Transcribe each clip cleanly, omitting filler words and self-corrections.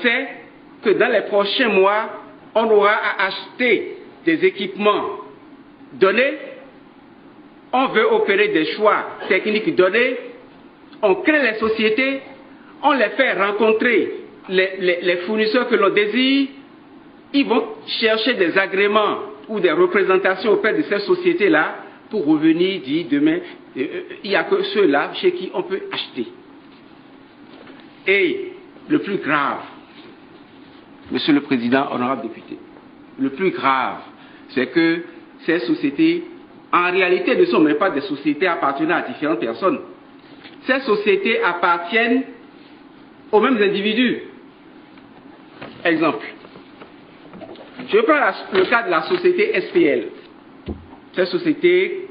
sait que dans les prochains mois, on aura à acheter des équipements donnés, on veut opérer des choix techniques donnés, on crée les sociétés, on les fait rencontrer les fournisseurs que l'on désire, ils vont chercher des agréments ou des représentations auprès de ces sociétés-là pour revenir dire demain, il n'y a que ceux-là chez qui on peut acheter. Et le plus grave, Monsieur le Président, honorable député, le plus grave, c'est que ces sociétés, en réalité, ne sont même pas des sociétés appartenant à différentes personnes. Ces sociétés appartiennent aux mêmes individus. Exemple. Je prends le cas de la société SPL. Cette société,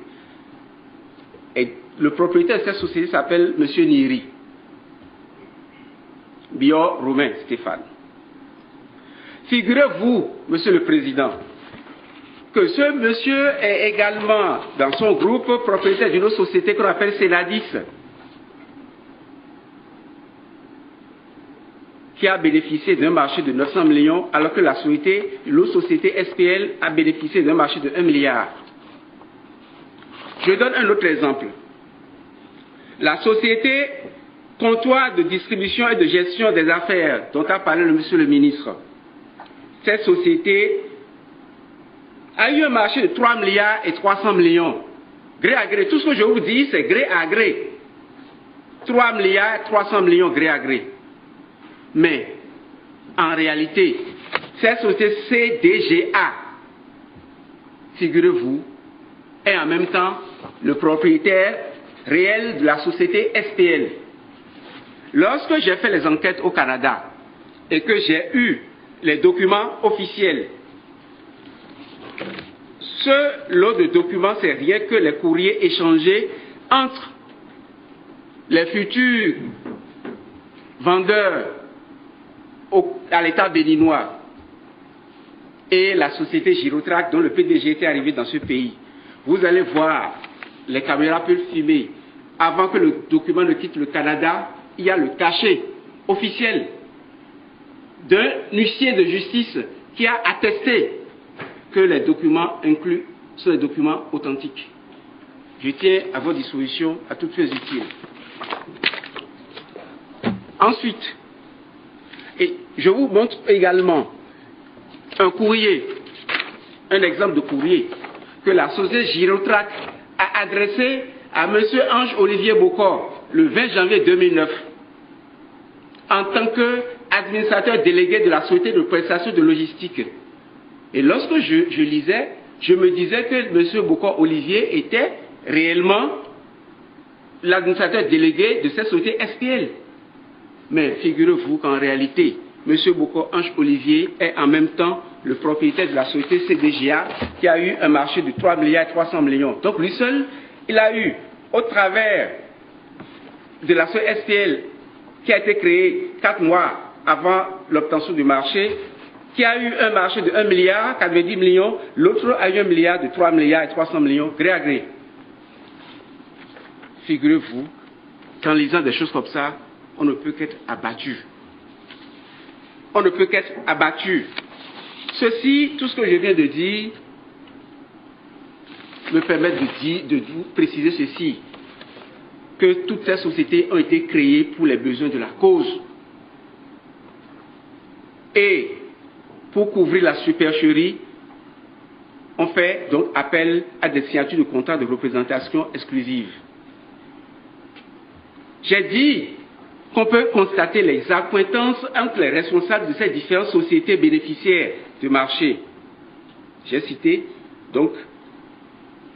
le propriétaire de cette société s'appelle M. Niri. Bior Romain Stéphane. Figurez-vous, Monsieur le Président, que ce monsieur est également, dans son groupe, propriétaire d'une autre société qu'on appelle Céladis, qui a bénéficié d'un marché de 900 millions, alors que l'autre société SPL a bénéficié d'un marché de 1 milliard. Je donne un autre exemple. La société Comptoir de distribution et de gestion des affaires, dont a parlé monsieur le ministre, cette société a eu un marché de 3 milliards et 300 millions. Gré à gré. Tout ce que je vous dis, c'est gré à gré. 3 milliards et 300 millions gré à gré. Mais, en réalité, cette société CDGA, figurez-vous, est en même temps le propriétaire réel de la société SPL. Lorsque j'ai fait les enquêtes au Canada et que j'ai eu les documents officiels, ce lot de documents, c'est rien que les courriers échangés entre les futurs vendeurs à l'État béninois et la société Girotrac dont le PDG était arrivé dans ce pays. Vous allez voir, les caméras peuvent filmer. Avant que le document ne quitte le Canada, il y a le cachet officiel d'un huissier de justice qui a attesté que les documents inclus sont des documents authentiques. Je tiens à votre disposition à toutes fins utiles. Ensuite, et je vous montre également un courrier, un exemple de courrier que la société Girotrac a adressé à M. Ange-Olivier Bokor le 20 janvier 2009 en tant qu'administrateur délégué de la société de prestation de logistique. Et lorsque je lisais, je me disais que M. Bokor Olivier était réellement l'administrateur délégué de cette société SPL. Mais figurez-vous qu'en réalité, M. Bokor Ange Olivier est en même temps le propriétaire de la société CDGA qui a eu un marché de 3 milliards et 300 millions. Donc lui seul, il a eu, au travers de la société SPL qui a été créée 4 mois avant l'obtention du marché, qui a eu un marché de 1 milliard, 90 millions, l'autre a eu un milliard de 3 milliards et 300 millions, gré à gré. Figurez-vous qu'en lisant des choses comme ça, on ne peut qu'être abattu. On ne peut qu'être abattu. Ceci, tout ce que je viens de dire, me permet de vous préciser ceci, que toutes ces sociétés ont été créées pour les besoins de la cause. Et pour couvrir la supercherie, on fait donc appel à des signatures de contrats de représentation exclusive. J'ai dit qu'on peut constater les accointances entre les responsables de ces différentes sociétés bénéficiaires du marché. J'ai cité donc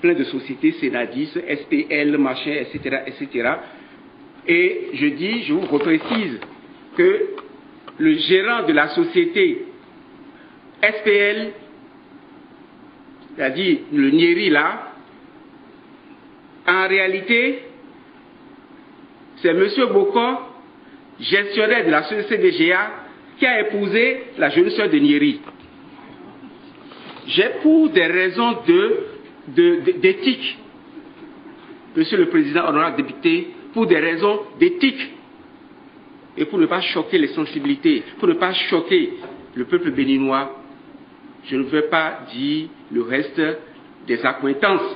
plein de sociétés, Céladis, SPL, machin, etc., etc. Et je vous reprécise que le gérant de la société SPL, c'est-à-dire le Nieri là, en réalité, c'est M. Bokor, gestionnaire de la société CDGA, qui a épousé la jeune sœur de Nieri. J'ai pour des raisons d'éthique, Monsieur le Président, honorable député, pour des raisons d'éthique, et pour ne pas choquer les sensibilités, pour ne pas choquer le peuple béninois, je ne veux pas dire le reste des accointances